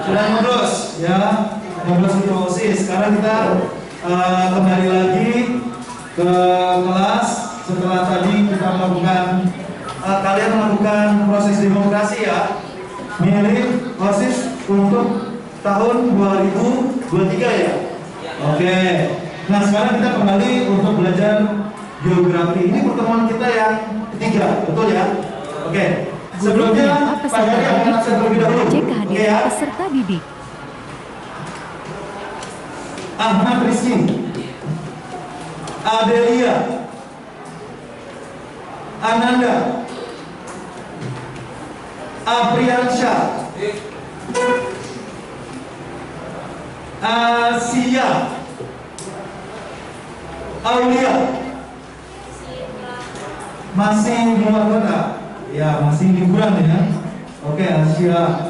Sudah ngurus ya, ngurus untuk OSIS. Sekarang kita kembali lagi ke kelas. Setelah tadi kita melakukan kalian melakukan proses demokrasi ya, milih OSIS untuk tahun 2023 ya. Oke. Nah sekarang kita kembali untuk belajar geografi. Ini pertemuan kita yang ketiga, betul ya? Oke. Sebelumnya Pak Heri akan absen terlebih dahulu. Oke ya. Peserta didik. Ahmad Rizky, Adelia, Ananda, Apriansyah, Asia, Aulia, masih di luar kota, ya masih liburan ya. Oke, Asia,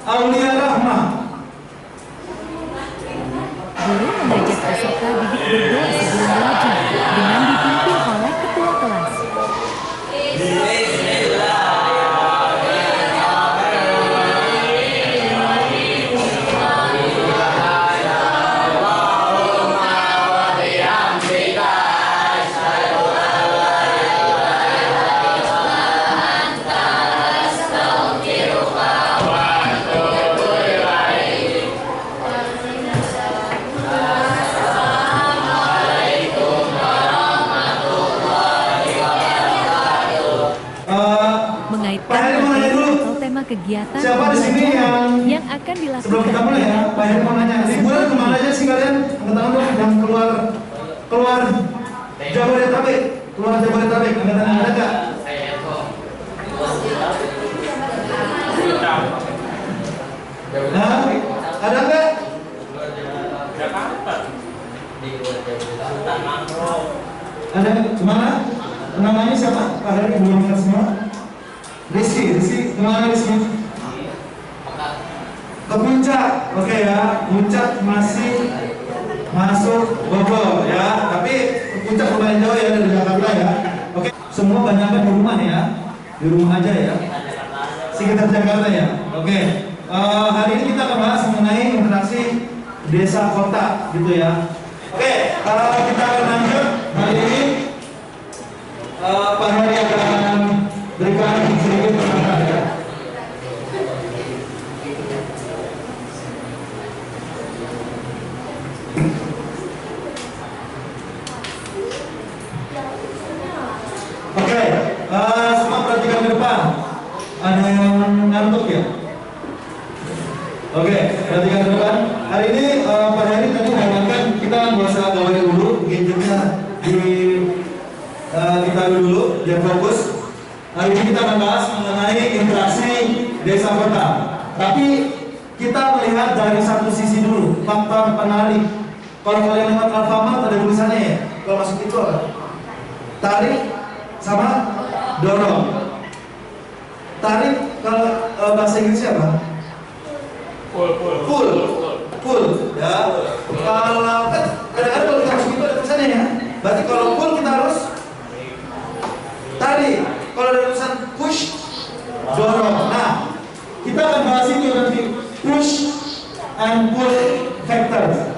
Aulia Rahma. Guru mengajak peserta didik berdoa sebelum belajar dengan dipimpin oleh ketua kelas. Kegiatan siapa di sini yang akan dilakukan. Sebelum kita mulai ya, Pak Heri mau nanya, liburan kemana aja sih kalian? Angkat tangan dong, yang keluar Jabodetabek, angkat tangan, ada nggak? Nah, ada nggak? Ada kemana? Namanya siapa? Pak Heri belum ingat semua. Rizky, kemana Rizky? Ke Puncak, oke ya. Puncak masih masuk Bogor ya, tapi Puncak lumayan jauh ya dari Jakarta ya. Oke, semua banyaknya di rumah ya, di rumah aja ya. Sekitar Jakarta ya. Oke, hari ini kita akan bahas mengenai interaksi desa kota gitu ya. Oke, kita akan lanjut hari ini. Pak Heri akan berikan sedikit pengantar ya. Oke, semua perhatikan ke depan. Ada yang ngantuk ya? Oke, perhatikan ke depan. Hari ini Pak Heri tadi mengatakan kita nggak usah gawe dulu, gadgetnya kita dulu, biar fokus. Hari ini kita akan bahas mengenai interaksi desa kota. Tapi kita melihat dari satu sisi dulu, faktor penarik. Kalau kalian lewat Alfamart ada tulisannya ya. Kalau masuk itu apa? Tarik sama dorong. Tarik kalau bahasa Inggrisnya apa? Pull. Ya. Kalau kan kadang-kadang kalau kita masuk itu ada tulisannya ya. Berarti kalau pull kita harus tarik. Kalau ada tulisan push, dorong. Nah, kita akan bahas ini nanti, push and pull factors.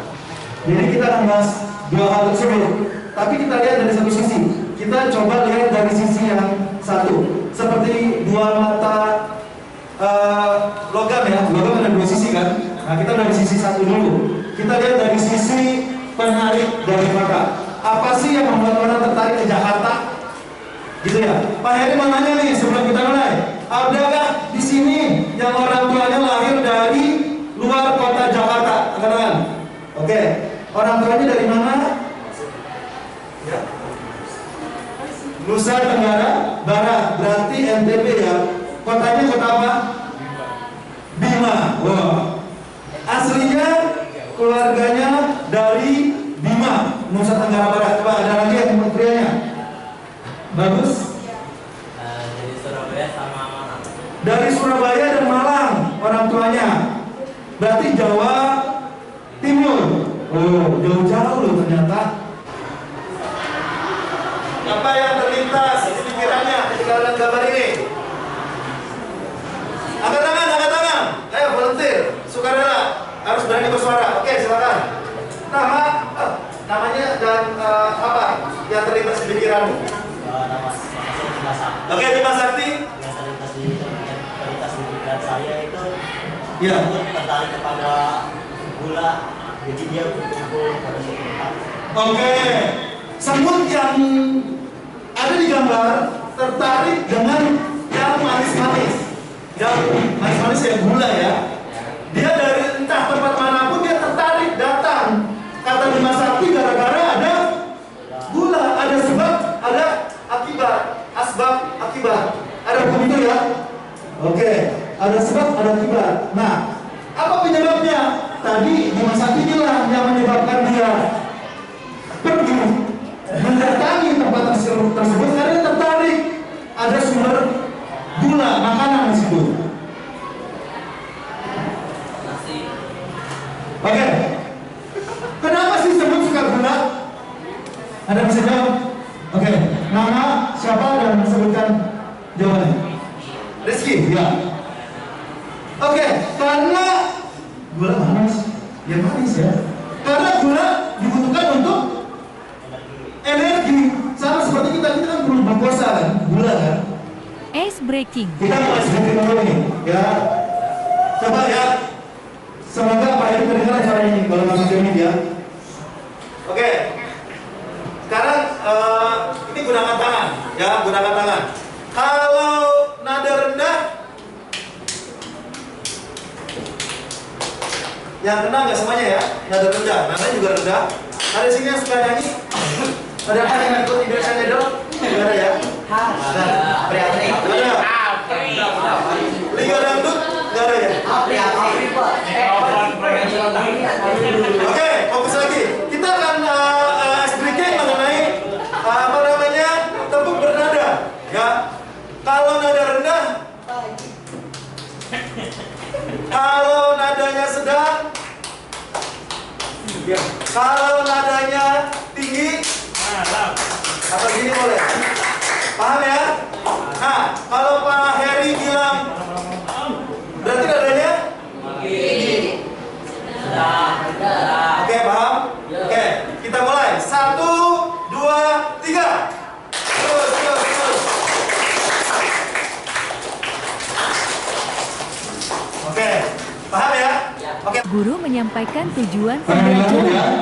Jadi kita akan bahas dua hal tersebut. Tapi kita lihat dari satu sisi. Kita coba lihat dari sisi yang satu. Seperti dua mata logam ya. Logam ada dua sisi kan. Nah, kita dari sisi satu dulu. Kita lihat dari sisi penarik dari kota. Apa sih yang membuat orang tertarik ke Jakarta? Gitu ya. Pak Heri mau nanya nih sebelum kita mulai. Adakah di sini yang orang tuanya lahir dari luar kota Jakarta? Angkat. Oke. Orang tuanya dari mana? Ya. Nusa Tenggara Barat. Berarti NTB ya. Kotanya kota apa? Bima. Wow. Aslinya keluarganya dari Bima, Nusa Tenggara Barat. Coba ada lagi yang menterianya. Bagus. Dari Surabaya sama Malang. Dari Surabaya dan Malang orang tuanya. Berarti Jawa Timur. Oh, jauh-jauh loh ternyata. Apa yang terlintas di pikirannya ketika lihat gambar ini? Angkat tangan. Ayo volunteer. Suka sukarela, harus berani bersuara. Oke, silakan. Namanya dan apa yang terlintas di pikiranmu? Nama saya Oke, Dimas Sakti. yang terlintas di pikiran saya itu Ya. tertarik kepada gula, jadi dia berkumpul pada suatu tempat. Oke, semut yang ada di gambar tertarik dengan yang manis-manis, yang manis-manis yang gula ya. Dia dari entah tempat manapun dia tertarik datang. Kata Dimas Sakti gara-gara ada gula, ada sebab, ada akibat, asbab, akibat. Ada begitu ya? Oke, ada sebab, ada akibat. Nah, apa penyebabnya? Tadi Dimas Sakti bilang yang menyebabkan dia pergi mendatangi tempat tersebut karena tertarik ada sumber gula makanan di situ. Oke, kenapa sih semut suka gula? Ada yang bisa jawab? Oke, nama siapa dan sebutkan jawabannya. Rizky, ya. Oke, karena gula manis, ya manis ya. Karena gula dibutuhkan untuk energi, sama seperti kita kan perlu glukosa kan, gula kan. Ice breaking. Kita mulai sedikit dulu nih, ya. Coba ya. Semoga Pak Heru kedengaran suara ini kalau masih jauh ya. Oke. Sekarang ini gunakan tangan, ya, gunakan tangan. Kalau nada rendah, yang kena nggak semuanya ya, nada rendah, nadanya juga rendah. Ada sini yang suka nyanyi? Ada apa yang ikut Indonesian Idol? Nggak ada ya? Ada. Liga dangdut? Nggak ada ya? Oke, fokus lagi. Kita akan speaking mengenai apa namanya tepuk bernada. Ya, kalau nada rendah, kalau nadanya sedang, kalau nadanya tinggi, apa gini boleh? Paham ya? Nah, kalau Pak Heri bilang, berarti nadanya tinggi. Oke, paham? Oke, kita mulai. 1, 2, 3. Terus. Oke, paham ya? Oke. Guru menyampaikan tujuan Paham ya? pembelajaran.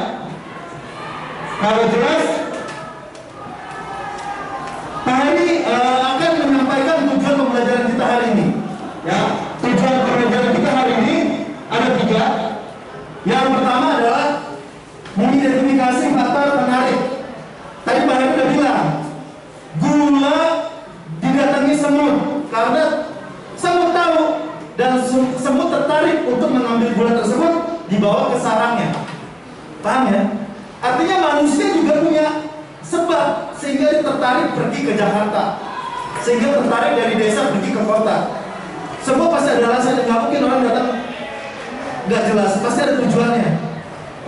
Kalau jelas, Pak Heri akan menyampaikan tujuan pembelajaran kita hari ini. Ya, tujuan pembelajaran kita hari ini ada 3. Yang pertama adalah mengidentifikasi faktor penarik. Tadi Pak Heri sudah bilang, gula didatangi semut karena semut tahu dan semut tertarik untuk mengambil gula tersebut dibawa ke sarangnya. Paham ya? Artinya manusia juga punya sebab sehingga dia tertarik pergi ke Jakarta, sehingga tertarik dari desa pergi ke kota. Semua pasti ada alasan, nggak mungkin orang datang nggak jelas, pasti ada tujuannya.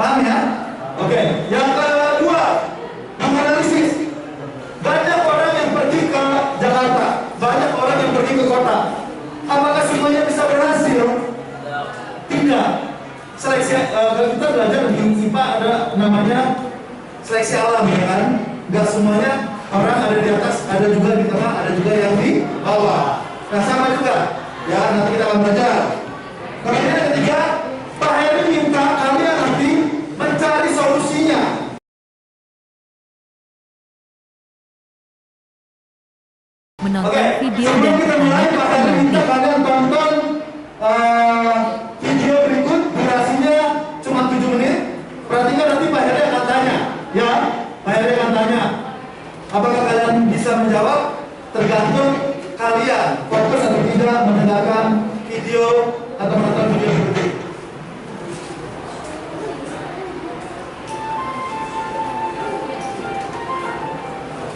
Paham ya? Oke. Yang kedua, menganalisis. Banyak orang yang pergi ke Jakarta, banyak orang yang pergi ke kota. Apakah semuanya bisa berhasil? Tidak. Seleksi kita belajar di IPA ada namanya seleksi alam ya kan? Gak semuanya orang ada di atas, ada juga di tengah, ada juga yang di bawah. Nah sama juga, ya nanti kita akan belajar. Kemudian yang ketiga, Pak Heri minta kalian nanti mencari solusinya. Menonton video dan Sebelum kita mulai, bertanya Pak Heri minta kalian tonton video berikut, durasinya cuma 7 menit. Perhatikan nanti Pak Heri akan tanya, ya, Pak Heri akan tanya. Apakah kalian bisa menjawab? Tergantung kalian fokus atau tidak mendengarkan video atau menonton video berikut.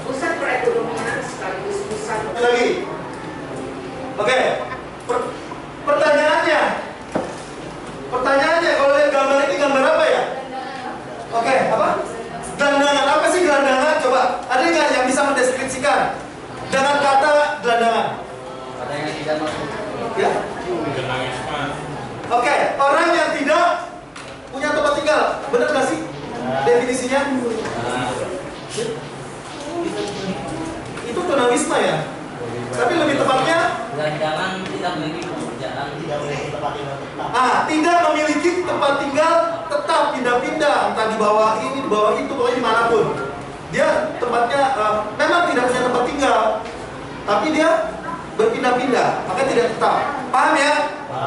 Pusat perekonomian sekaligus pusat Lagi. Oke. Pertanyaannya kalau lihat gambar ini gambar apa ya? Oke, apa? Gelandangan. Apa sih gelandangan? Coba, ada nggak yang bisa mendeskripsikan dengan kata gelandangan? Ada yang tidak masuk. Ya? Oke, orang yang tidak punya tempat tinggal, benar nggak sih definisinya? Itu tunawisma ya. Tapi lebih tepatnya Jangan tidak memiliki pekerjaan, tidak memiliki tempat tinggal tetap. tidak memiliki tempat tinggal tetap, pindah-pindah, entah di bawah ini, di bawah itu, pokoknya dimanapun. Dia tempatnya memang tidak punya tempat tinggal, tapi dia berpindah-pindah, maka tidak tetap. Paham ya?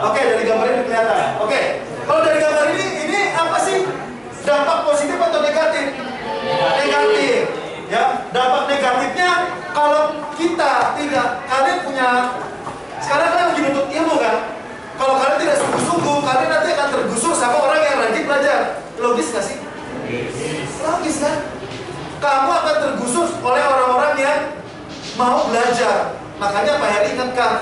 Oke, dari gambar ini kelihatan. Oke, kalau dari gambar ini apa sih? Dampak positif atau negatif? Negatif. Ya, dampak negatifnya kalau kita tidak, kalian punya, sekarang kalian lagi nuntut ilmu kan? Kalau kalian tidak sungguh-sungguh, kalian nanti akan tergusur sama orang yang rajin belajar. Logis gak sih? Logis kan? Kamu akan tergusur oleh orang-orang yang mau belajar. Makanya Pak Heri ingatkan,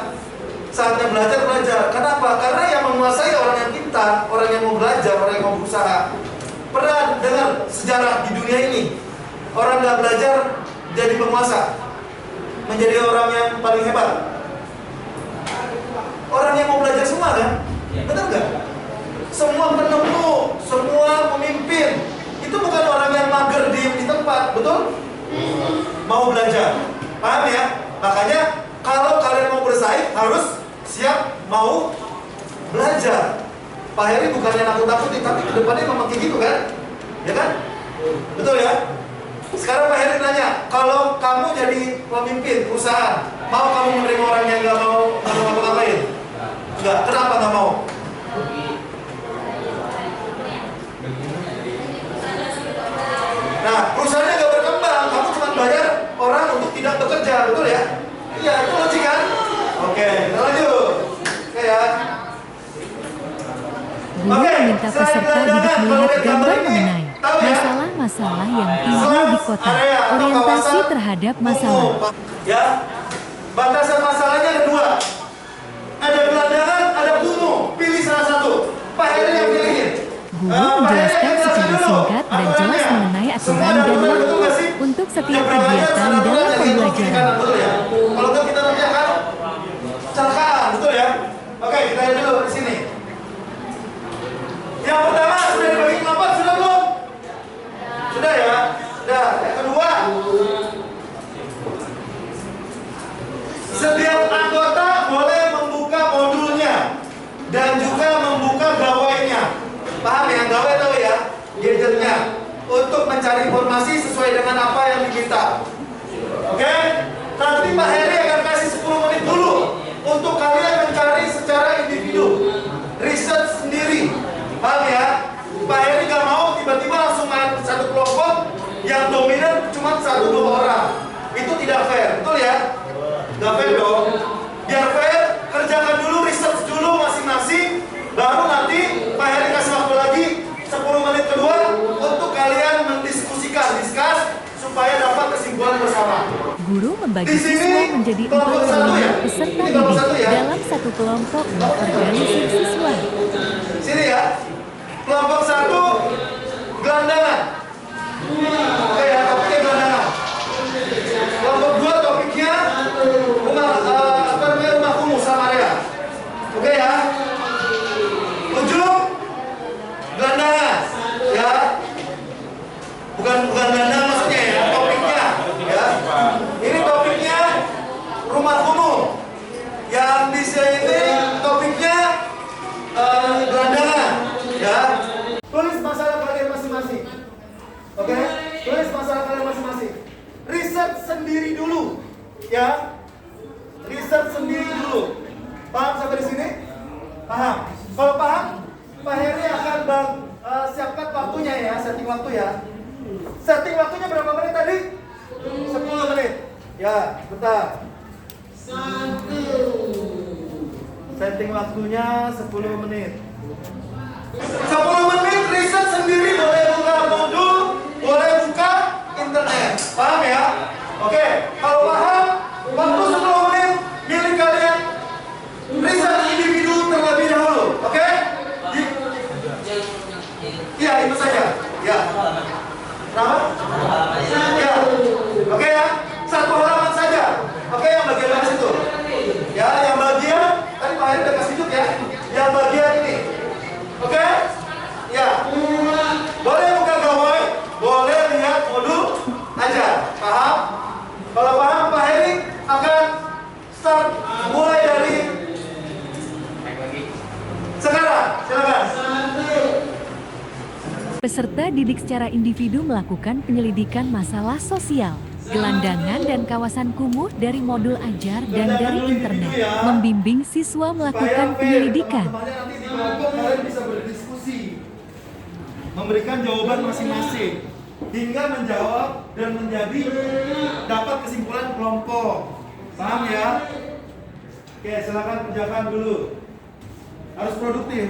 saatnya belajar. Kenapa? Karena yang menguasai orang yang pintar, orang yang mau belajar, orang yang mau berusaha. Pernah dengar sejarah di dunia ini, orang nggak belajar jadi penguasa, menjadi orang yang paling hebat. Orang yang mau belajar semua kan? Benar nggak? Semua penemu, semua pemimpin, itu bukan orang yang mager diem di tempat, betul? Mau belajar, paham ya? Makanya kalau kalian mau bersaing harus siap mau belajar. Pak Heri bukannya nakut-nakutin, tapi kedepannya memang kayak gitu kan? Ya kan? Betul ya? Sekarang Pak Heri nanya, kalau kamu jadi pemimpin perusahaan, mau kamu menerima orang yang nggak mau ngapa-ngapain? Enggak, kenapa nggak mau? Nah, perusahaannya nggak berkembang, kamu cuma bayar orang untuk tidak bekerja, betul ya? Iya, itu logik kan? Oke, kita lanjut. Oke ya. Guru meminta peserta didik melihat gambar mengenai masalah-masalah yang timbul di kota, orientasi terhadap masalah. Ya, batasan masalahnya ada dua. Ada gelandangan, ada kumuh. Pilih salah satu. Pak Heri yang pilihin. Guru menjelaskan secara singkat dan jelas mengenai aturan dan waktu untuk setiap kegiatan dalam pembelajaran. Betul ya? Kalau enggak kita nanti akan kecelakaan, betul ya? Oke, kita lihat dulu di sini. Yang pertama sudah dibagi kelompok, sudah belum? Sudah ya? Sudah. Yang kedua, setiap anggota boleh membuka modulnya dan juga membuka gawainya. Paham ya? Gawai tahu ya? Gadgetnya untuk mencari informasi sesuai dengan apa yang diminta. Oke? Nanti Pak Heri akan kasih 10 menit dulu untuk kalian mencari secara individu, riset sendiri. Paham ya? Pak Heri gak mau tiba-tiba langsung main satu kelompok yang dominan cuma 1-2 orang. Itu tidak fair, betul ya? Gak fair dong. Biar fair, kerjakan dulu riset dulu masing-masing, baru nanti Pak Heri kasih waktu lagi 10 menit kedua untuk kalian mendiskusikan, supaya dapat kesimpulan bersama. Guru membagi siswa menjadi 4 kelompok peserta didik dalam satu kelompok mengorganisir siswa. Sini ya. Kelompok 1 gelandangan. Oke ya, topiknya gelandangan. Kelompok 2 topiknya rumah kumuh sama area. Oke ya. Ujung gelandangan. Ya. Bukan gelandangan maksudnya ya, topiknya. Ya. Ini topiknya rumah kumuh. Yang di sini topiknya gelandangan. Ya. Tulis masalah kalian masing-masing. Oke? Tulis masalah kalian masing-masing. Riset sendiri dulu. Ya. Riset sendiri dulu. Paham sampai di sini? Paham. Kalau paham, Pak Heri akan siapkan waktunya ya, setting waktu ya. Setting waktunya berapa menit tadi? 10 menit. Ya, bentar. Setting waktunya 10 menit. 10 menit riset sendiri, boleh buka modul, boleh buka internet. Paham ya? Oke, kalau paham, waktu 10 menit milik kalian riset individu terlebih dahulu. Oke? Iya, itu saja. Ya. Kenapa? Ya. Oke ya, 1 halaman saja. Oke, yang bagian mana situ? Ya, yang bagian tadi Pak Heri udah kasih tunjuk ya. Yang bagian ini. Kalau paham, Pak Heri akan start mulai dari sekarang. Silakan. Peserta didik secara individu melakukan penyelidikan masalah sosial, gelandangan dan kawasan kumuh dari modul ajar dan dari internet, membimbing siswa melakukan penyelidikan. Teman-temannya nanti di kelompok kalian bisa berdiskusi, memberikan jawaban masing-masing, hingga menjawab dan menjadi dapat kesimpulan kelompok. Paham ya? Oke, silakan kerjakan dulu. Harus produktif.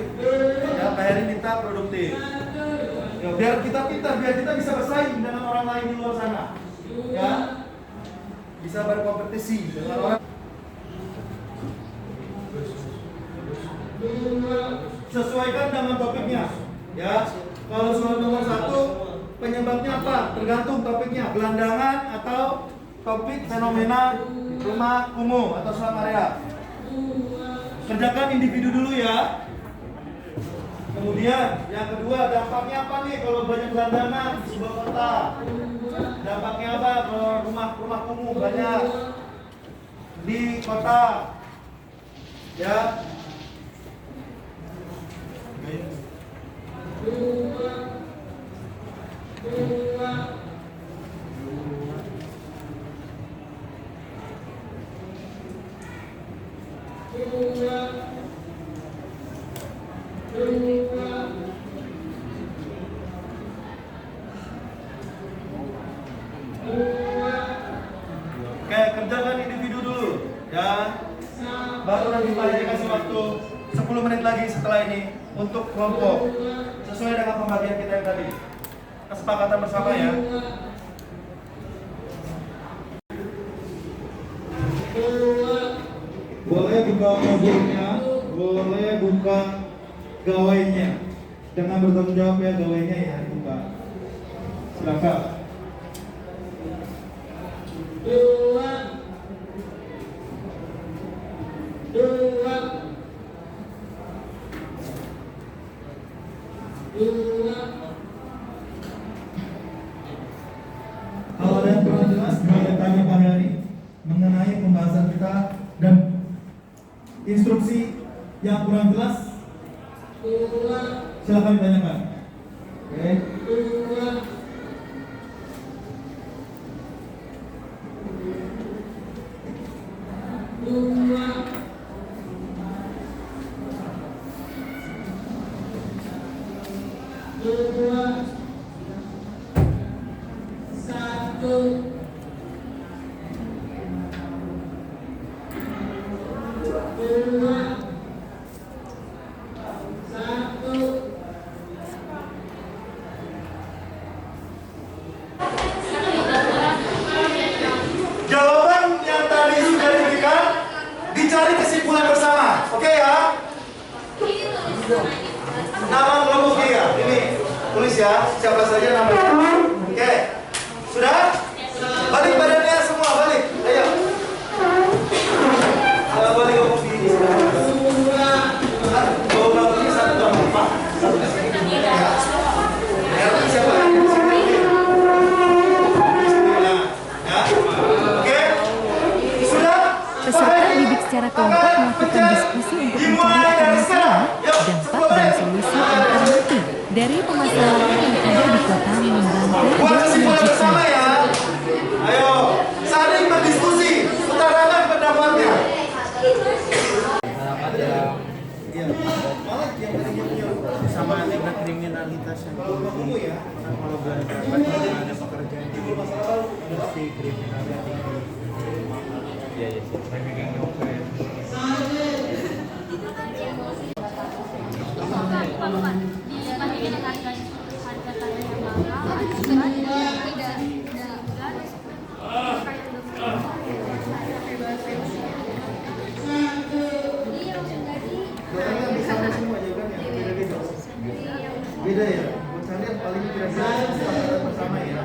Ya, Pak Heri minta produktif. Ya, biar kita pintar, biar kita bisa bersaing dengan orang lain di luar sana. Ya, bisa berkompetisi dengan orang. Sesuaikan dengan topiknya. Ya, kalau soal nomor 1, penyebabnya apa? Tergantung topiknya, gelandangan atau topik fenomena rumah kumuh atau slum area. Kerjakan individu dulu ya. Kemudian yang kedua, dampaknya apa nih kalau banyak gelandangan di sebuah kota? Dampaknya apa kalau rumah kumuh banyak di kota? Ya. Oke, kerjakan individu dulu ya. Baru nanti Pak Heri kasih waktu 10 menit lagi setelah ini untuk kelompok sesuai dengan pembagian kita yang tadi. Kesepakatan bersama ya. Boleh buka modulnya, boleh buka gawainya. Jangan bertanggung jawab ya gawainya ya, buka. Silakan. Kalau ada yang kurang jelas, boleh tanya Pak Heri mengenai pembahasan kita dan instruksi yang kurang jelas. Silakan ditanyakan. Oke. Jawaban yang tadi sudah diberikan, dicari kesimpulan bersama. Oke ya? Nama kelompok ya, ini tulis ya, siapa saja namanya. Oke, sudah? Balik badannya semua, balik. Ayo. Balik ke posisi ini. Bawa belakangnya satu jangan lupa. Satu ke sini. Ya, siapa? Peserta didik secara kelompok melakukan diskusi untuk mencari akar masalah, dampak dan solusi alternatif dari permasalahan yang ada di kota Mimbantu Buat dan kesimpulan bersama Majikan. ya. Ayo, saling berdiskusi, utarakan pendapatnya. Iya, malah yang tadinya punya Sama tingkat kriminalitas yang tinggi ya. kalau ada pekerjaan di industri kriminal yang tinggi. Iya iya sih. Dibandingin dengan harga tanah yang mahal, akibat tidak beda ya. Buat kalian paling kira-kira kesepakatan bersama ya.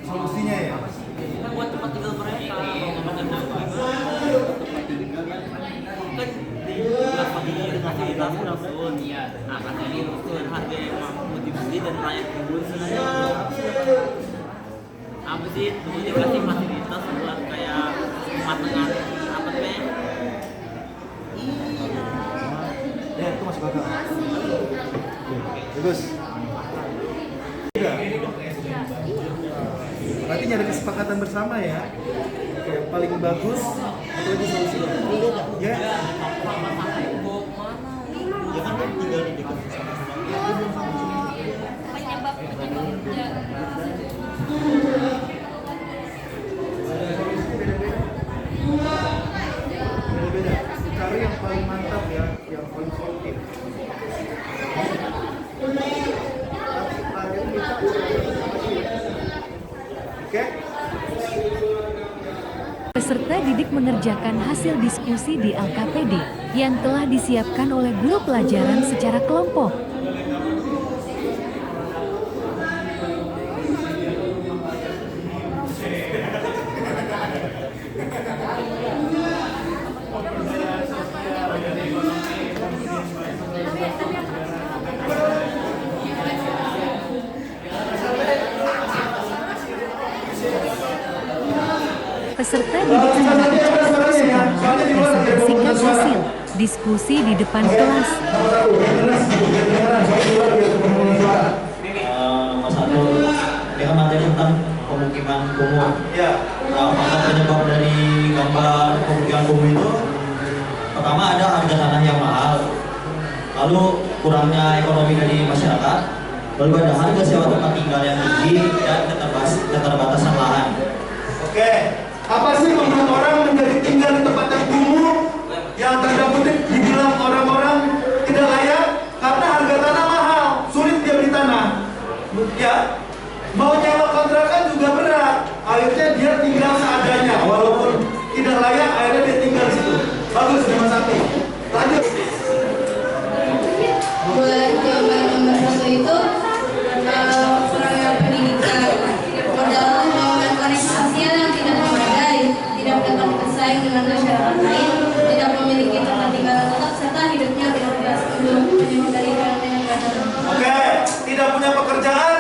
Solusinya ya. Buat tempat tinggal mereka. apa sih dulu dikasih fasilitas buat kayak matengan apa namanya? Ya, itu masuk akal. Bagus. Berarti nyari kesepakatan bersama ya. Kayak paling bagus atau lagi solusi. Ya. Ya kan tinggal di dekat penyebab ya. beda-beda. Cari yang paling mantap ya, yang paling solutif. Oke? Peserta didik mengerjakan hasil diskusi di LKPD yang telah disiapkan oleh guru pelajaran secara kelompok. Peserta didik melakukan presentasikan hasil diskusi di depan kelas. Mas Abdul, dia kan materi tentang pemukiman kumuh. Faktor penyebab dari gambar pemukiman kumuh itu, pertama ada harga tanah yang mahal, lalu kurangnya ekonomi dari masyarakat, lalu ada harga sewa tempat tinggal yang tinggi dan keterbatasan lahan. Oke, apa sih membuat orang menjadi tinggal di tempat yang kumuh, yang tanda kutip dibilang orang-orang tidak layak karena harga tanah mahal, sulit dia beli tanah. Ya, mau nyewa kontrakan juga berat. Akhirnya dia tinggal seadanya, walaupun tidak layak, akhirnya dia tinggal di situ. Bagus, Mas Sakti. Lanjut. Buat jawaban nomor 1 itu kurangnya pendidikan, modal pembangunan koneksi sosial yang tidak memadai, tidak dapat bersaing dengan masyarakat lain, tidak memiliki tempat tinggal tetap, serta hidupnya tidak menyukai yang benar. Oke, tidak punya pekerjaan,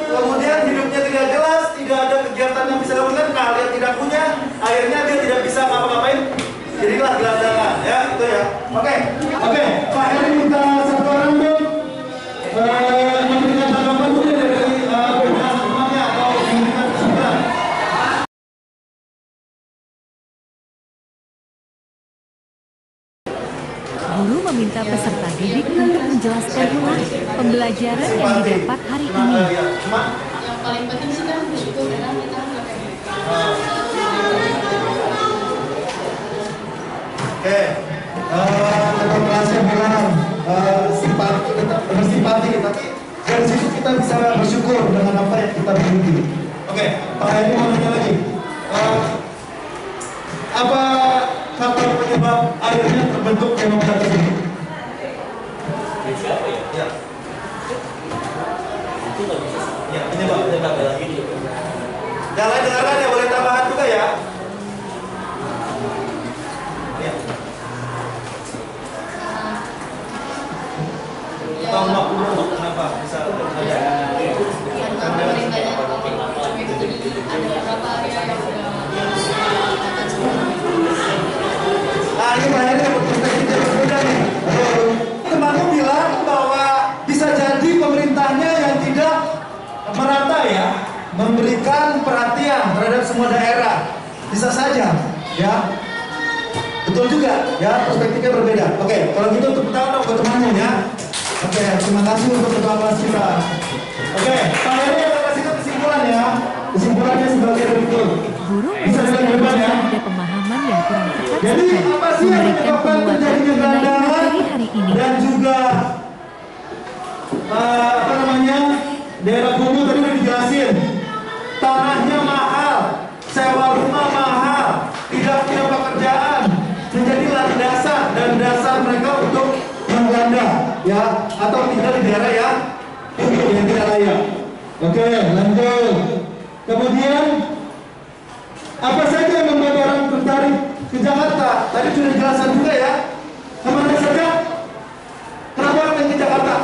kemudian hidupnya tidak jelas, tidak ada kegiatan yang bisa dilakukan, kalian tidak punya, akhirnya dia tidak bisa ngapa-ngapain, jadilah gelandangan, ya itu ya. Oke, Pak Heri minta satu orang dong memberikan tanggapan dulu dari pimpinan semuanya atau pimpinan kesimpulan. Guru meminta peserta didik untuk menjelaskan ulang pembelajaran yang didapat hari ini. Yang paling penting sih kan bersyukur karena kita Oke, tetap merasa bilang simpati, tetap bersimpati, tapi dari situ kita bisa bersyukur dengan apa yang kita miliki. Oke, Pak Hedi mau nanya lagi. Apa faktor penyebab akhirnya terbentuk fenomena tersebut? Ya. Ya, penyebab lagi. Yang lain dengarkan ya, boleh tambahan juga ya. Ya. Tahun 50 kenapa bisa ada? ada beberapa area yang Nah, ini akhirnya perspektifnya berbeda nih. Temanku bilang bahwa bisa jadi pemerintahnya yang tidak merata ya, memberikan perhatian terhadap semua daerah. Bisa saja, ya. Betul juga, ya, perspektifnya berbeda. Oke, kalau gitu tepuk tangan dong buat temannya ya. Oke, terima kasih untuk ketua kelas kita. Oke, Pak Heri akan kasihkan kesimpulan ya. Kesimpulannya sebagai berikut. Guru Bisa dengan ya. ada pemahaman yang kurang tepat Jadi serta apa sih yang memberikan menyebabkan penguatan terjadinya mengenai gelandangan materi hari ini. dan juga daerah kumuh tadi udah dijelasin, tanahnya mahal, sewa rumah mahal, tidak punya pekerjaan, menjadi landasan dan dasar mereka untuk mengganda ya, atau tinggal di daerah yang kumuh yang tidak layak. Oke, lanjut. Kemudian apa saja yang membuat orang tertarik ke Jakarta? Tadi sudah dijelasan juga ya. Kemana saja? Kenapa orang ingin ke Jakarta?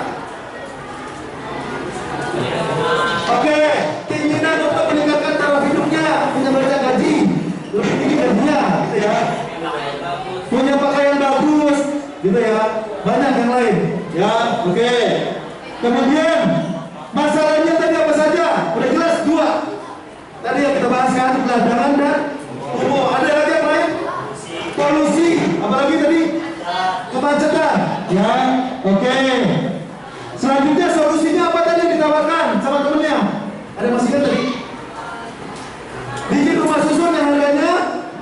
Oke, keinginan untuk meningkatkan taraf hidup gitu ya. Banyak yang lain, ya. Oke. Kemudian masalahnya tadi apa saja? Udah jelas 2. Tadi yang kita bahas kan gelandangan dan kumuh. Ada lagi yang lain? Polusi, apalagi tadi? Kemacetan, ya. Oke. Selanjutnya solusinya apa tadi yang ditawarkan sama temennya? Ada masih kan tadi? Bikin rumah susun yang harganya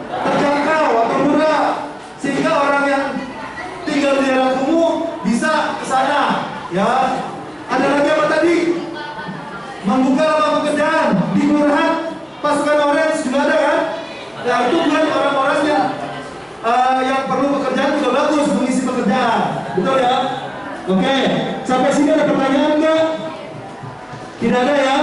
terjangkau atau murah, sehingga orang yang tinggal di daerah kumuh bisa ke sana, ya. Ada lagi apa tadi? Membuka lapangan pekerjaan di kelurahan. Pasukan Orange juga ada kan? Ya, itu buat orang-orang yang perlu pekerjaan juga bagus mengisi pekerjaan, betul ya? Oke, sampai sini ada pertanyaan enggak? Tidak ada ya?